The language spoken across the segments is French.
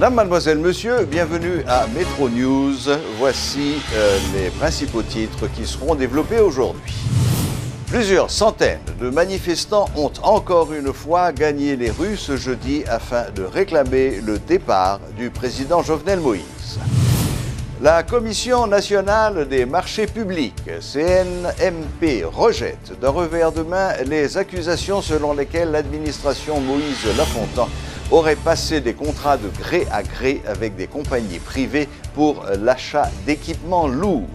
Madame, mademoiselle, monsieur, bienvenue à Métro News. Voici les principaux titres qui seront développés aujourd'hui. Plusieurs centaines de manifestants ont encore une fois gagné les rues ce jeudi afin de réclamer le départ du président Jovenel Moïse. La Commission nationale des marchés publics, CNMP, rejette d'un revers de main les accusations selon lesquelles l'administration Moïse Lafontan aurait passé des contrats de gré à gré avec des compagnies privées pour l'achat d'équipements lourds.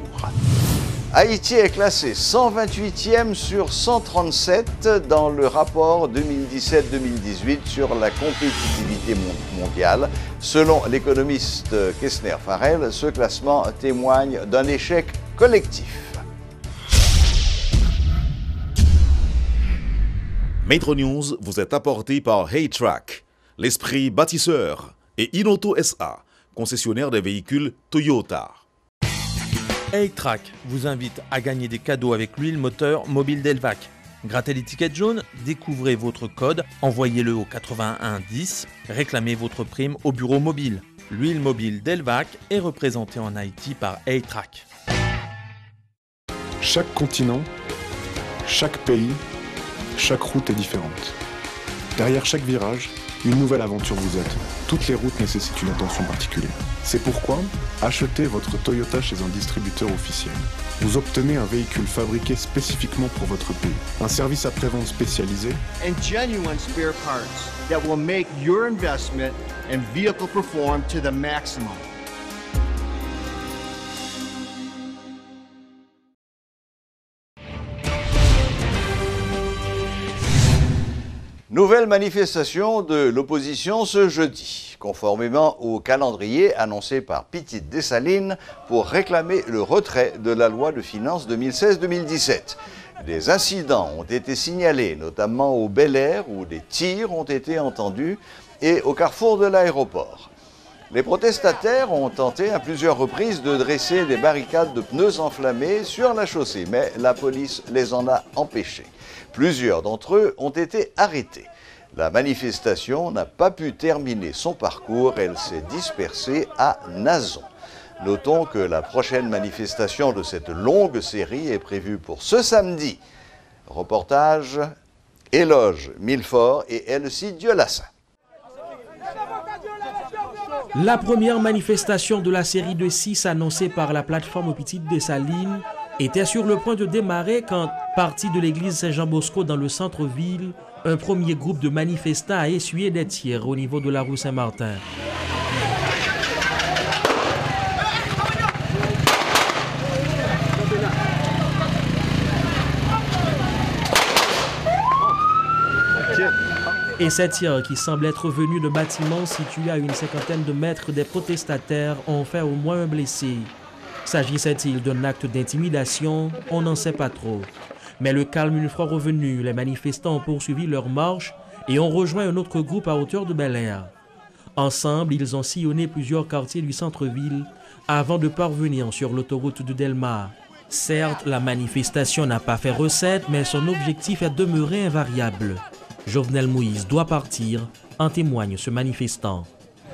Haïti est classé 128e sur 137 dans le rapport 2017-2018 sur la compétitivité mondiale. Selon l'économiste Kessner Farrell, ce classement témoigne d'un échec collectif. Métro News vous est apporté par Haytrack, l'esprit bâtisseur, et Inoto SA, concessionnaire des véhicules Toyota. Haytrack vous invite à gagner des cadeaux avec l'huile moteur mobile Delvac. Grattez l'étiquette jaune, découvrez votre code, envoyez-le au 8110, réclamez votre prime au bureau mobile. L'huile mobile Delvac est représentée en Haïti par Haytrack. Chaque continent, chaque pays, chaque route est différente. Derrière chaque virage, une nouvelle aventure vous attend. Toutes les routes nécessitent une attention particulière. C'est pourquoi, achetez votre Toyota chez un distributeur officiel. Vous obtenez un véhicule fabriqué spécifiquement pour votre pays. Un service après-vente spécialisé. And genuine spare parts that will make your investment and vehicle perform to the maximum. Nouvelle manifestation de l'opposition ce jeudi, conformément au calendrier annoncé par Petite Dessalines pour réclamer le retrait de la loi de finances 2016-2017. Des incidents ont été signalés, notamment au Bel-Air, où des tirs ont été entendus, et au carrefour de l'aéroport. Les protestataires ont tenté à plusieurs reprises de dresser des barricades de pneus enflammés sur la chaussée, mais la police les en a empêchés. Plusieurs d'entre eux ont été arrêtés. La manifestation n'a pas pu terminer son parcours, elle s'est dispersée à Nazon. Notons que la prochaine manifestation de cette longue série est prévue pour ce samedi. Reportage Éloge Millefort et Elsie Diolassin. La première manifestation de la série de 6 annoncée par la plateforme Petite Dessalines était sur le point de démarrer quand, parti de l'église Saint-Jean-Bosco dans le centre-ville, un premier groupe de manifestants a essuyé des tirs au niveau de la rue Saint-Martin. Et ces tirs, qui semblent être venus de bâtiments situés à une cinquantaine de mètres des protestataires, ont fait au moins un blessé. S'agissait-il d'un acte d'intimidation? On n'en sait pas trop. Mais le calme une fois revenu, les manifestants ont poursuivi leur marche et ont rejoint un autre groupe à hauteur de Bel-Air. Ensemble, ils ont sillonné plusieurs quartiers du centre-ville avant de parvenir sur l'autoroute de Delmar. Certes, la manifestation n'a pas fait recette, mais son objectif est demeuré invariable. Jovenel Moïse doit partir, en témoigne ce manifestant.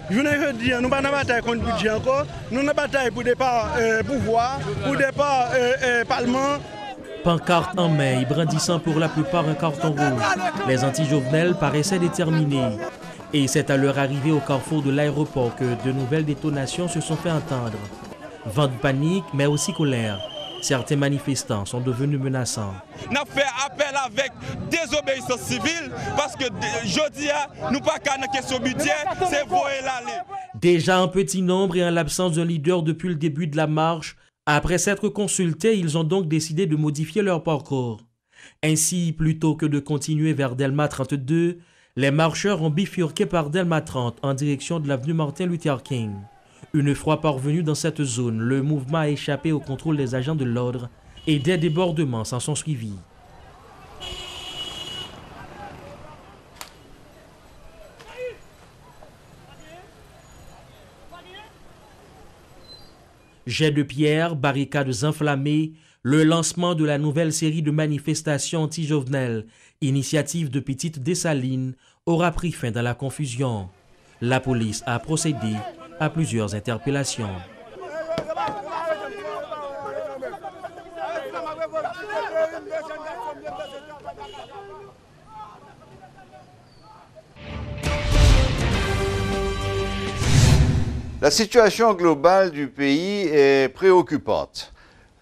Je ne veux dire, nous ne sommes pas en bataille contre le budget encore, nous sommes en bataille pour départ pouvoir, pour départ parlement. Pancarte en main et brandissant pour la plupart un carton rouge, les anti-Jovenel paraissaient déterminés. Et c'est à leur arrivée au carrefour de l'aéroport que de nouvelles détonations se sont fait entendre. Vent de panique, mais aussi colère. Certains manifestants sont devenus menaçants. Nous avons fait appel avec désobéissance civile parce que jeudi, nous pas qu'à une question budget, c'est voyer l'aller. Déjà en petit nombre et en l'absence d'un leader depuis le début de la marche, après s'être consultés, ils ont donc décidé de modifier leur parcours. Ainsi, plutôt que de continuer vers Delma 32, les marcheurs ont bifurqué par Delma 30 en direction de l'avenue Martin Luther King. Une fois parvenu dans cette zone, le mouvement a échappé au contrôle des agents de l'ordre et des débordements s'en sont suivis. Jets de pierre, barricades enflammées, le lancement de la nouvelle série de manifestations anti-Jovenel, initiative de Petite Dessalines, aura pris fin dans la confusion. La police a procédé à plusieurs interpellations. La situation globale du pays est préoccupante.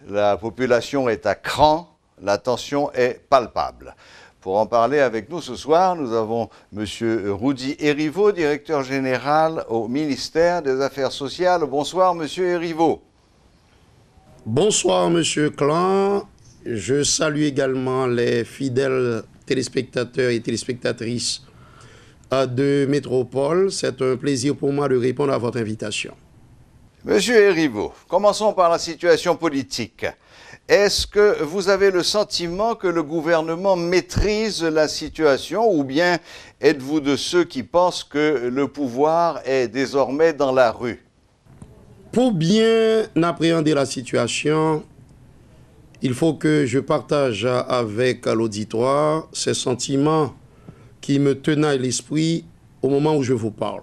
La population est à cran, la tension est palpable. Pour en parler avec nous ce soir, nous avons M. Rudy Erivo, directeur général au ministère des Affaires sociales. Bonsoir, M. Erivo. Bonsoir, M. Clan. Je salue également les fidèles téléspectateurs et téléspectatrices de Métropole. C'est un plaisir pour moi de répondre à votre invitation. Monsieur Erivo, commençons par la situation politique. Est-ce que vous avez le sentiment que le gouvernement maîtrise la situation ou bien êtes-vous de ceux qui pensent que le pouvoir est désormais dans la rue? Pour bien appréhender la situation, il faut que je partage avec l'auditoire ces sentiments qui me tenaillent l'esprit au moment où je vous parle.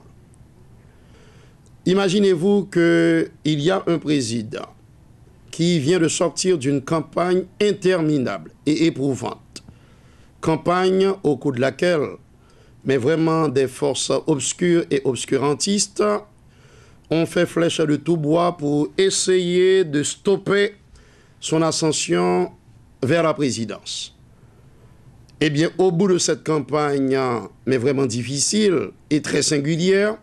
Imaginez-vous qu'il y a un président qui vient de sortir d'une campagne interminable et éprouvante. Campagne au cours de laquelle, mais vraiment des forces obscures et obscurantistes ont fait flèche de tout bois pour essayer de stopper son ascension vers la présidence. Eh bien, au bout de cette campagne, mais vraiment difficile et très singulière,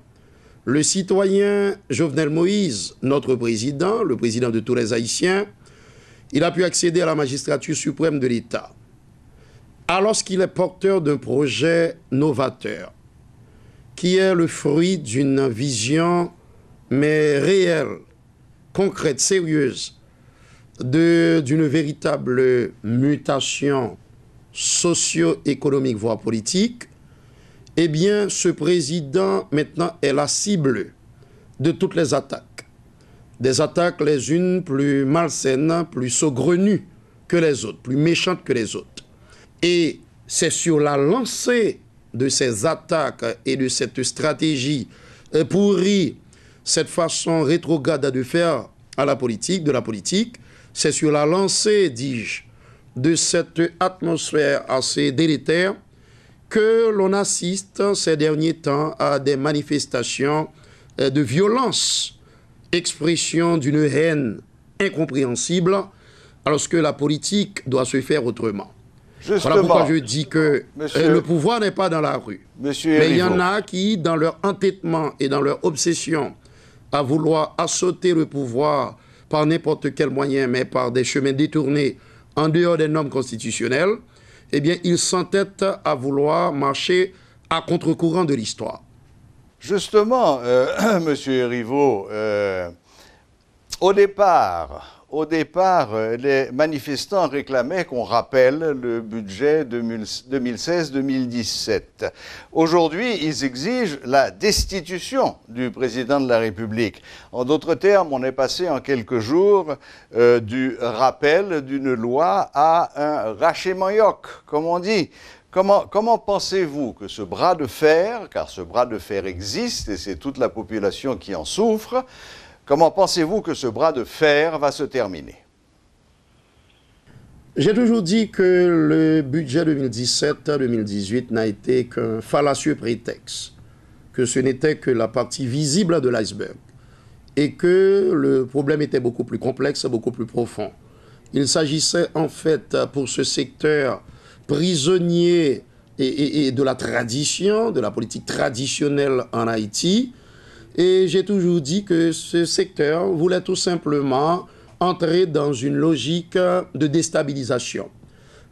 le citoyen Jovenel Moïse, notre président, le président de tous les Haïtiens, il a pu accéder à la magistrature suprême de l'État. Alors qu'il est porteur d'un projet novateur, qui est le fruit d'une vision, mais réelle, concrète, sérieuse, d'une véritable mutation socio-économique, voire politique, eh bien, ce président, maintenant, est la cible de toutes les attaques. Des attaques les unes plus malsaines, plus saugrenues que les autres, plus méchantes que les autres. Et c'est sur la lancée de ces attaques et de cette stratégie pourrie, cette façon rétrograde de faire à la politique, de la politique, c'est sur la lancée, dis-je, de cette atmosphère assez délétère que l'on assiste ces derniers temps à des manifestations de violence, expression d'une haine incompréhensible, alors que la politique doit se faire autrement. Justement, voilà pourquoi je dis que le pouvoir n'est pas dans la rue. Mais il y en a qui, dans leur entêtement et dans leur obsession à vouloir assauter le pouvoir par n'importe quel moyen, mais par des chemins détournés en dehors des normes constitutionnelles, eh bien, ils s'entêtent à vouloir marcher à contre-courant de l'histoire. Justement, Monsieur Erivo, au départ, les manifestants réclamaient qu'on rappelle le budget 2016-2017. Aujourd'hui, ils exigent la destitution du président de la République. En d'autres termes, on est passé en quelques jours du rappel d'une loi à un rachemanioc, comme on dit. Comment pensez-vous que ce bras de fer, car ce bras de fer existe et c'est toute la population qui en souffre, comment pensez-vous que ce bras de fer va se terminer? J'ai toujours dit que le budget 2017-2018 n'a été qu'un fallacieux prétexte, que ce n'était que la partie visible de l'iceberg et que le problème était beaucoup plus complexe, beaucoup plus profond. Il s'agissait en fait pour ce secteur prisonnier et de la tradition, de la politique traditionnelle en Haïti. Et j'ai toujours dit que ce secteur voulait tout simplement entrer dans une logique de déstabilisation.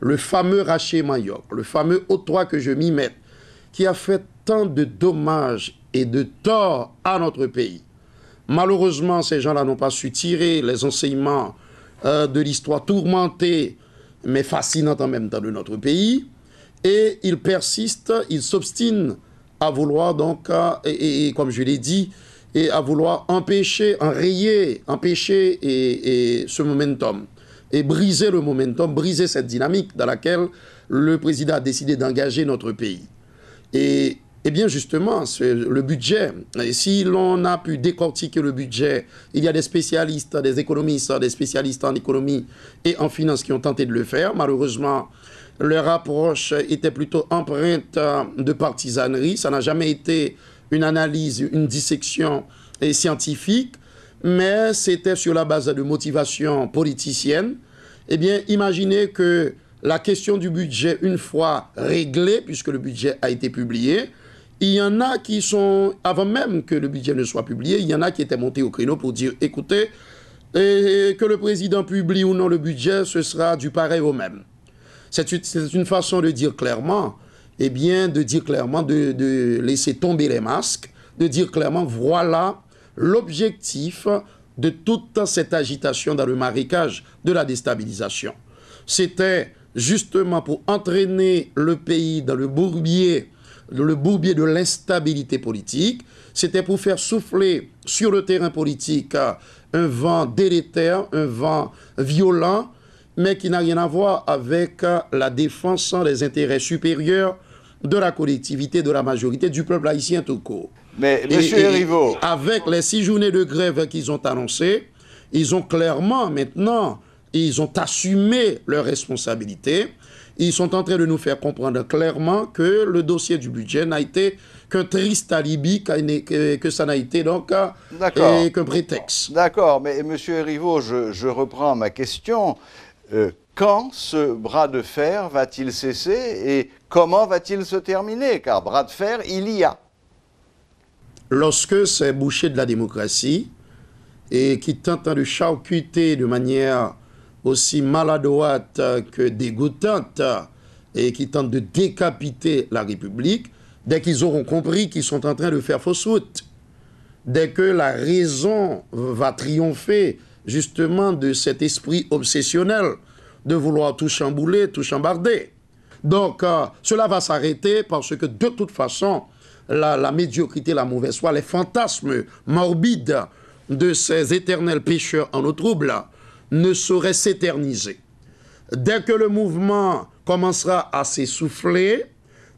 Le fameux rachemanioc, le fameux octroi que je m'y mette, qui a fait tant de dommages et de torts à notre pays. Malheureusement, ces gens-là n'ont pas su tirer les enseignements de l'histoire tourmentée, mais fascinante en même temps de notre pays. Et ils persistent, ils s'obstinent à vouloir donc, et comme je l'ai dit, et à vouloir empêcher ce momentum, et briser le momentum, briser cette dynamique dans laquelle le président a décidé d'engager notre pays. Et Eh bien, justement, le budget, et si l'on a pu décortiquer le budget, il y a des spécialistes, des économistes, des spécialistes en économie et en finance qui ont tenté de le faire. Malheureusement, leur approche était plutôt empreinte de partisanerie. Ça n'a jamais été une analyse, une dissection scientifique, mais c'était sur la base de motivation politicienne. Eh bien, imaginez que la question du budget, une fois réglée, puisque le budget a été publié, il y en a qui sont, avant même que le budget ne soit publié, il y en a qui étaient montés au créneau pour dire, écoutez, que le président publie ou non le budget, ce sera du pareil au même. C'est une façon de dire clairement, eh bien, de laisser tomber les masques, de dire clairement, voilà l'objectif de toute cette agitation dans le marécage de la déstabilisation. C'était justement pour entraîner le pays dans le bourbier de l'instabilité politique. C'était pour faire souffler sur le terrain politique un vent délétère, un vent violent, mais qui n'a rien à voir avec la défense des intérêts supérieurs de la collectivité, de la majorité, du peuple haïtien tout court. Mais, M. Erivo, avec les 6 journées de grève qu'ils ont annoncées, ils ont clairement maintenant, ils ont assumé leurs responsabilités. Ils sont en train de nous faire comprendre clairement que le dossier du budget n'a été qu'un triste alibi, que ça n'a été donc qu'un prétexte. D'accord, mais M. Erivo, je reprends ma question. Quand ce bras de fer va-t-il cesser et comment va-t-il se terminer? Car bras de fer, il y a. Lorsque ces bouchers de la démocratie et qui tentent de charcuter de manière aussi maladroite que dégoûtante et qui tentent de décapiter la République, dès qu'ils auront compris qu'ils sont en train de faire fausse route, dès que la raison va triompher justement de cet esprit obsessionnel de vouloir tout chambouler, tout chambarder. Donc, cela va s'arrêter parce que de toute façon, la médiocrité, la mauvaise foi, les fantasmes morbides de ces éternels pécheurs en eau trouble ne sauraient s'éterniser. Dès que le mouvement commencera à s'essouffler,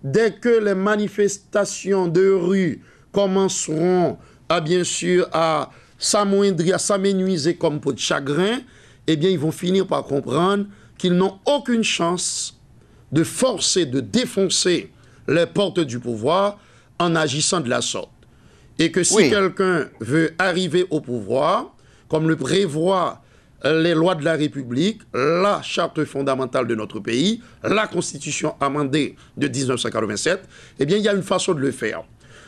dès que les manifestations de rue commenceront bien sûr à s'amoindrir, à s'amenuiser comme peau de chagrin, eh bien ils vont finir par comprendre qu'ils n'ont aucune chance de forcer, de défoncer les portes du pouvoir en agissant de la sorte. Et que si quelqu'un veut arriver au pouvoir, comme le prévoient les lois de la République, la charte fondamentale de notre pays, la Constitution amendée de 1987, eh bien, il y a une façon de le faire.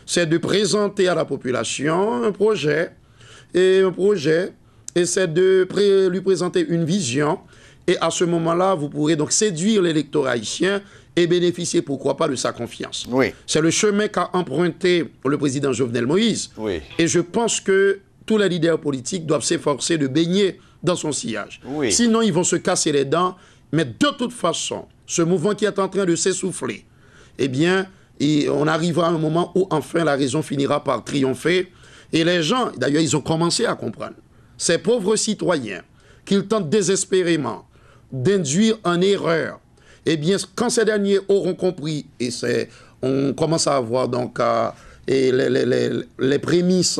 C'est de présenter à la population un projet, et c'est de lui présenter une vision, et à ce moment-là, vous pourrez donc séduire l'électorat haïtien et bénéficier, pourquoi pas, de sa confiance. Oui. C'est le chemin qu'a emprunté le président Jovenel Moïse. Oui. Et je pense que tous les leaders politiques doivent s'efforcer de baigner dans son sillage. Oui. Sinon, ils vont se casser les dents. Mais de toute façon, ce mouvement qui est en train de s'essouffler, eh bien, on arrivera à un moment où enfin la raison finira par triompher. Et les gens, d'ailleurs, ils ont commencé à comprendre. Ces pauvres citoyens qu'ils tentent désespérément d'induire en erreur, eh bien, quand ces derniers auront compris, et on commence à avoir donc les prémices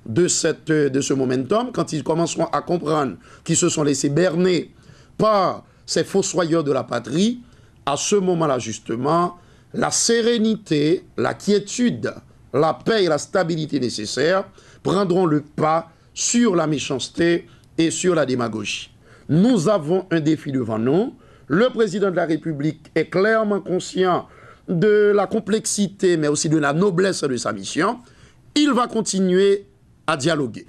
de ce momentum, quand ils commenceront à comprendre qu'ils se sont laissés berner par ces fossoyeurs de la patrie, à ce moment-là, justement, la sérénité, la quiétude, la paix et la stabilité nécessaires prendront le pas sur la méchanceté et sur la démagogie. Nous avons un défi devant nous. Le président de la République est clairement conscient de la complexité, mais aussi de la noblesse de sa mission. Il va continuer à dialoguer.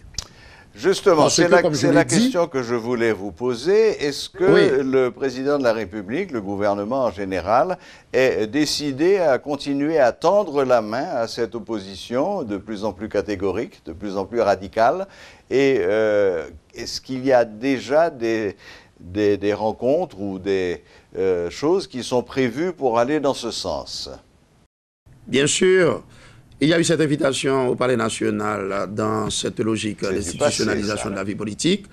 Justement, c'est la question que je voulais vous poser. Est-ce que le président de la République, le gouvernement en général, est décidé à continuer à tendre la main à cette opposition de plus en plus catégorique, de plus en plus radicale? Et est-ce qu'il y a déjà des rencontres ou des choses qui sont prévues pour aller dans ce sens? Bien sûr. Il y a eu cette invitation au Palais national dans cette logique d'institutionnalisation de la vie politique.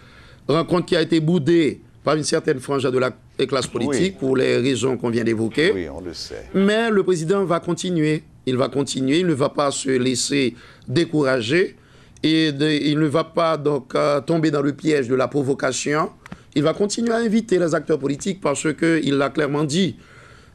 Rencontre qui a été boudée par une certaine frange de la classe politique pour les raisons qu'on vient d'évoquer. Oui, on le sait. Mais le président va continuer il va continuer, il ne va pas se laisser décourager et il ne va pas donc tomber dans le piège de la provocation. Il va continuer à inviter les acteurs politiques parce qu'il l'a clairement dit.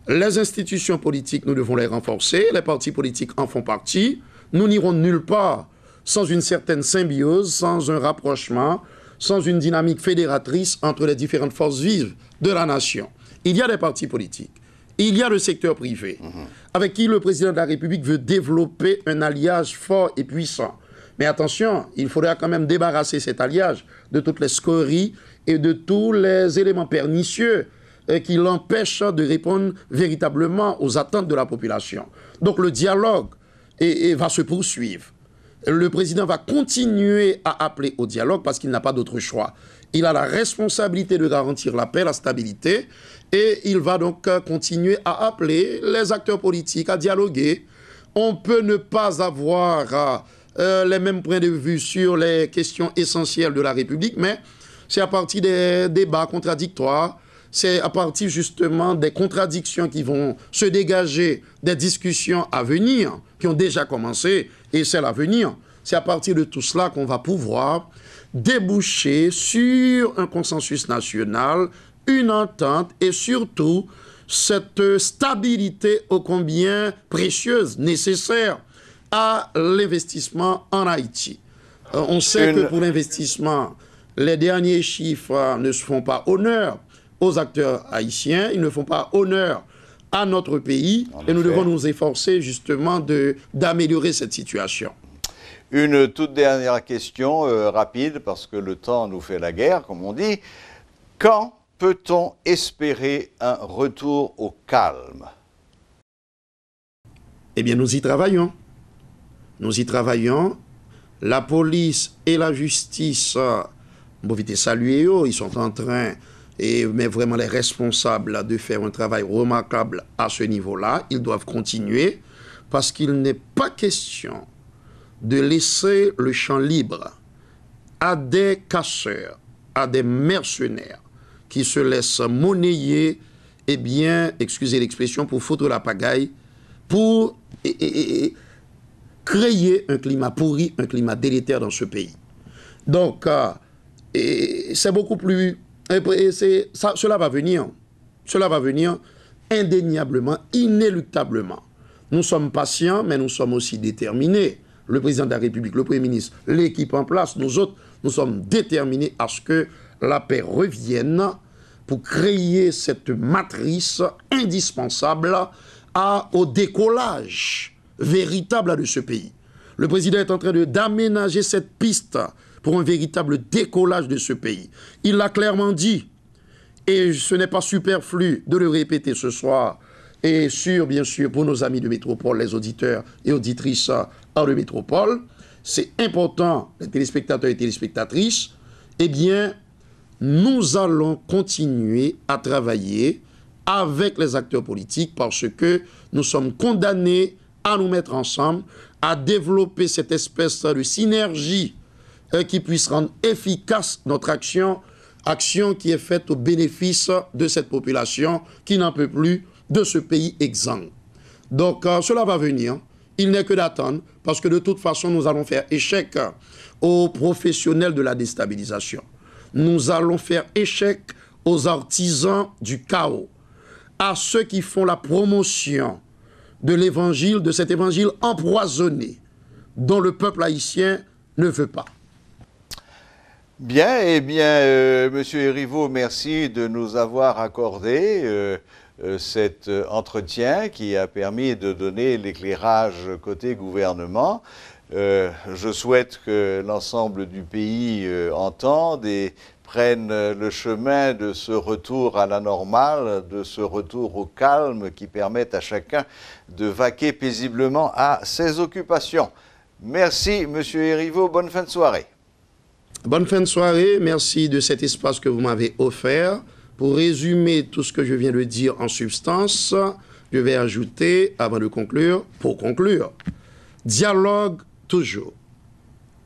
Les institutions politiques, nous devons les renforcer, les partis politiques en font partie. Nous n'irons nulle part sans une certaine symbiose, sans un rapprochement, sans une dynamique fédératrice entre les différentes forces vives de la nation. Il y a des partis politiques, il y a le secteur privé, avec qui le président de la République veut développer un alliage fort et puissant. Mais attention, il faudra quand même débarrasser cet alliage de toutes les scories et de tous les éléments pernicieux qui l'empêchent de répondre véritablement aux attentes de la population. Donc le dialogue va se poursuivre. Le président va continuer à appeler au dialogue parce qu'il n'a pas d'autre choix. Il a la responsabilité de garantir la paix, la stabilité, et il va donc continuer à appeler les acteurs politiques à dialoguer. On peut ne pas avoir les mêmes points de vue sur les questions essentielles de la République, mais c'est à partir des débats contradictoires, c'est à partir justement des contradictions qui vont se dégager des discussions à venir, qui ont déjà commencé, et celles à venir. C'est à partir de tout cela qu'on va pouvoir déboucher sur un consensus national, une entente et surtout cette stabilité ô combien précieuse, nécessaire à l'investissement en Haïti. On sait que pour l'investissement, les derniers chiffres ne se font pas honneur aux acteurs haïtiens, ils ne font pas honneur à notre pays et nous devons nous efforcer justement d'améliorer cette situation. Une toute dernière question rapide, parce que le temps nous fait la guerre, comme on dit. Quand peut-on espérer un retour au calme? Eh bien, nous y travaillons. Nous y travaillons. La police et la justice, bon, vite saluer eux, ils sont en train, mais vraiment les responsables, de faire un travail remarquable à ce niveau-là. Ils doivent continuer parce qu'il n'est pas question de laisser le champ libre à des casseurs, à des mercenaires qui se laissent monnayer, eh bien, excusez l'expression, pour foutre la pagaille, pour créer un climat pourri, un climat délétère dans ce pays. Donc, c'est beaucoup plus... cela va venir indéniablement, inéluctablement. Nous sommes patients, mais nous sommes aussi déterminés. Le président de la République, le Premier ministre, l'équipe en place, nous autres, nous sommes déterminés à ce que la paix revienne pour créer cette matrice indispensable au décollage véritable de ce pays. Le président est en train d'aménager cette piste pour un véritable décollage de ce pays. Il l'a clairement dit, et ce n'est pas superflu de le répéter ce soir, et bien sûr, pour nos amis de Métropole, les auditeurs et auditrices de Métropole, c'est important, les téléspectateurs et téléspectatrices, eh bien, nous allons continuer à travailler avec les acteurs politiques parce que nous sommes condamnés à nous mettre ensemble, à développer cette espèce de synergie qui puisse rendre efficace notre action qui est faite au bénéfice de cette population qui n'en peut plus de ce pays exsangue. Donc, cela va venir. Il n'est que d'attendre, parce que de toute façon, nous allons faire échec aux professionnels de la déstabilisation. Nous allons faire échec aux artisans du chaos, à ceux qui font la promotion de l'évangile, de cet évangile empoisonné, dont le peuple haïtien ne veut pas. Bien, eh bien, Monsieur Erivo, merci de nous avoir accordé cet entretien qui a permis de donner l'éclairage côté gouvernement. Je souhaite que l'ensemble du pays entende et prenne le chemin de ce retour à la normale, de ce retour au calme qui permette à chacun de vaquer paisiblement à ses occupations. Merci, Monsieur Erivo. Bonne fin de soirée. Bonne fin de soirée. Merci de cet espace que vous m'avez offert. Pour résumer tout ce que je viens de dire en substance, je vais ajouter, avant de conclure, pour conclure, dialogue toujours,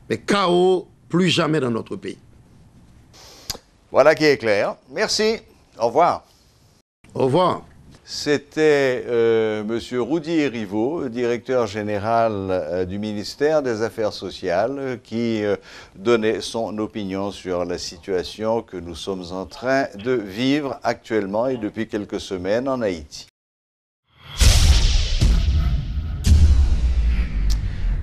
mais chaos plus jamais dans notre pays. Voilà qui est clair. Merci. Au revoir. Au revoir. C'était M. Roudy Rivaud, directeur général du ministère des Affaires sociales, qui donnait son opinion sur la situation que nous sommes en train de vivre actuellement et depuis quelques semaines en Haïti.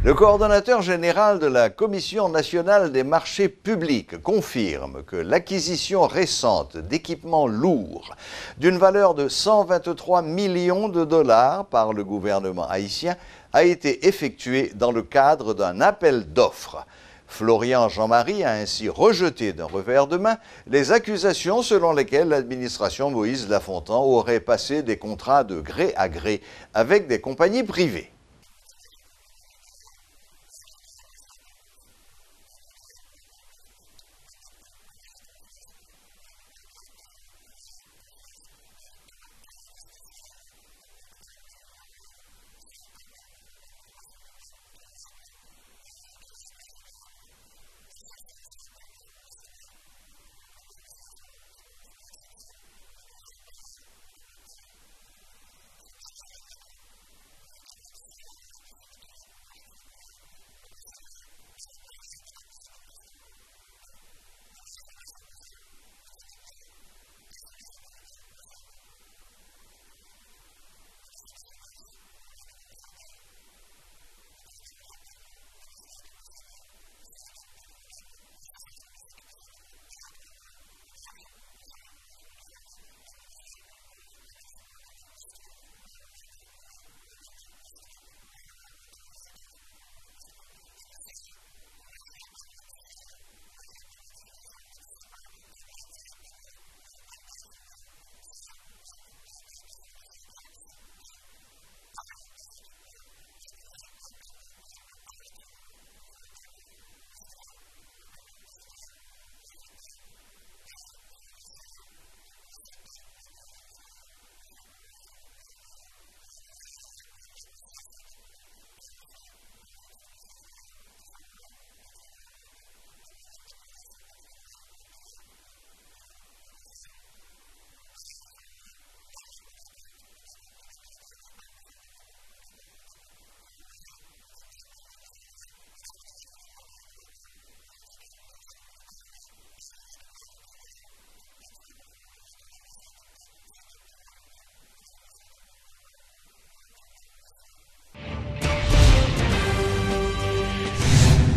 Le coordonnateur général de la Commission nationale des marchés publics confirme que l'acquisition récente d'équipements lourds d'une valeur de 123 millions de dollars par le gouvernement haïtien a été effectuée dans le cadre d'un appel d'offres. Florian Jean-Marie a ainsi rejeté d'un revers de main les accusations selon lesquelles l'administration Moïse Lafontan aurait passé des contrats de gré à gré avec des compagnies privées.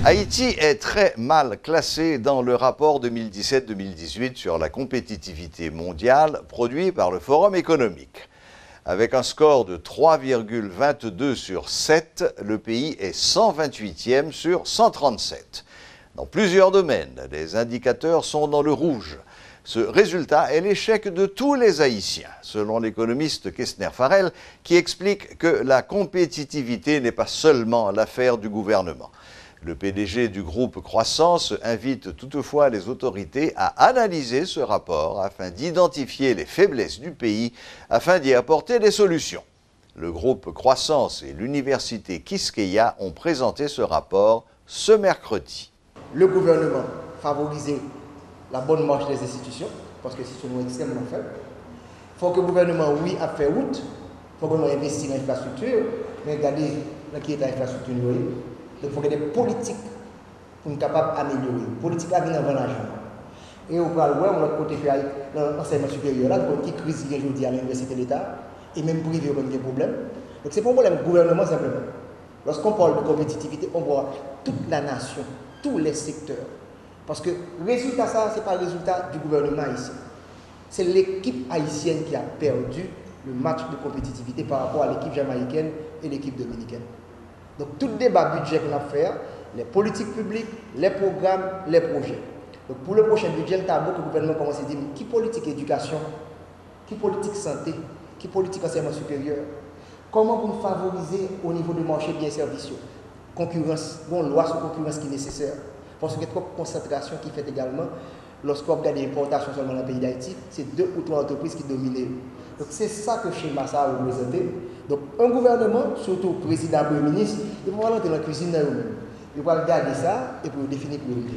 Haïti est très mal classé dans le rapport 2017-2018 sur la compétitivité mondiale produit par le Forum économique. Avec un score de 3,22 sur 7, le pays est 128e sur 137. Dans plusieurs domaines, les indicateurs sont dans le rouge. Ce résultat est l'échec de tous les Haïtiens, selon l'économiste Kessner Farrell, qui explique que la compétitivité n'est pas seulement l'affaire du gouvernement. Le PDG du groupe Croissance invite toutefois les autorités à analyser ce rapport afin d'identifier les faiblesses du pays, afin d'y apporter des solutions. Le groupe Croissance et l'université Quisqueya ont présenté ce rapport ce mercredi. Le gouvernement favorisait la bonne marche des institutions, parce que c'est une extrêmement faible. Il faut que le gouvernement, oui, a fait route, il faut que nous investissions dans l'infrastructure, mais regardez qui est l'infrastructure. Donc il faut que des politiques pour nous capables d'améliorer. Politique à venir avant l'argent. Et on va le voir, on a côté dans l'enseignement supérieur, là, qui crise aujourd'hui à l'université de l'État, et même privé, on a des problèmes. Donc c'est pour moi le gouvernement simplement. Lorsqu'on parle de compétitivité, on voit toute la nation, tous les secteurs. Parce que le résultat, ça, ce n'est pas le résultat du gouvernement haïtien. C'est l'équipe haïtienne qui a perdu le match de compétitivité par rapport à l'équipe jamaïcaine et l'équipe dominicaine. Donc tout débat budget qu'on a fait, les politiques publiques, les programmes, les projets. Donc pour le prochain budget, le tableau que le gouvernement commence à dire, qui politique éducation, qui politique santé, qui politique enseignement supérieur, comment pour nous favoriser au niveau du marché biens et services, concurrence, une loi sur concurrence qui est nécessaire. Parce qu'il y a trop de concentration qui fait également, lorsqu'on regarde les importations seulement dans le pays d'Haïti, c'est 2 ou 3 entreprises qui dominent. Donc c'est ça que le schéma ça a représenté. Donc un gouvernement, surtout le président et le ministre, il va rentrer dans la cuisine de eux-mêmes. Il va regarder ça et pour définir priorité.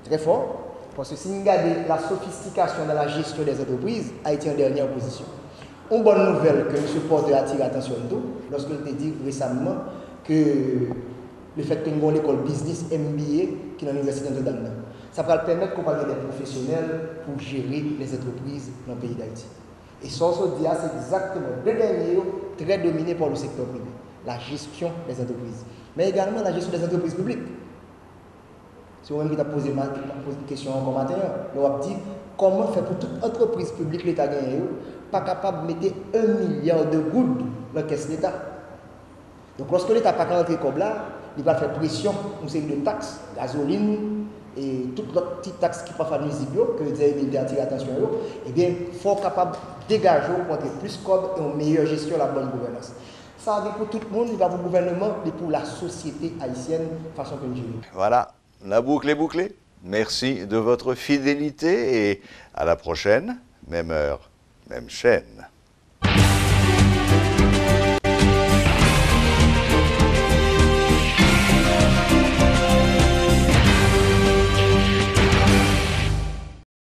Très fort. Parce que si nous regardons la sophistication dans la gestion des entreprises, Haïti est en dernière position. Une bonne nouvelle que M. Porter a attiré l'attention de nous, lorsqu'il a dit récemment que le fait que nous avons l'école business MBA qui est dans l'université de Notre-Dame, ça va permettre qu'on parle des professionnels pour gérer les entreprises dans le pays d'Haïti. Et ça, c'est exactement deux derniers très dominés par le secteur privé, la gestion des entreprises, mais également la gestion des entreprises publiques. Si on a posé une question en commentaire, on va dire comment faire pour toute entreprise publique l'État gagne pas capable de mettre 1 milliard de gouttes dans la caisse de l'État. Donc lorsque l'État n'a pas rentré comme là, il va faire pression sur une série de taxes, gasoline et toutes les petites taxes qui peuvent faire nuisibles, que vous avez attiré l'attention, eh bien, il faut être capable de dégager pour être plus code et une meilleure gestion de la bonne gouvernance. Ça veut dire pour tout le monde, il va pour le gouvernement et pour la société haïtienne, de façon que nous gérons. Voilà, la boucle est bouclée. Merci de votre fidélité et à la prochaine, même heure, même chaîne.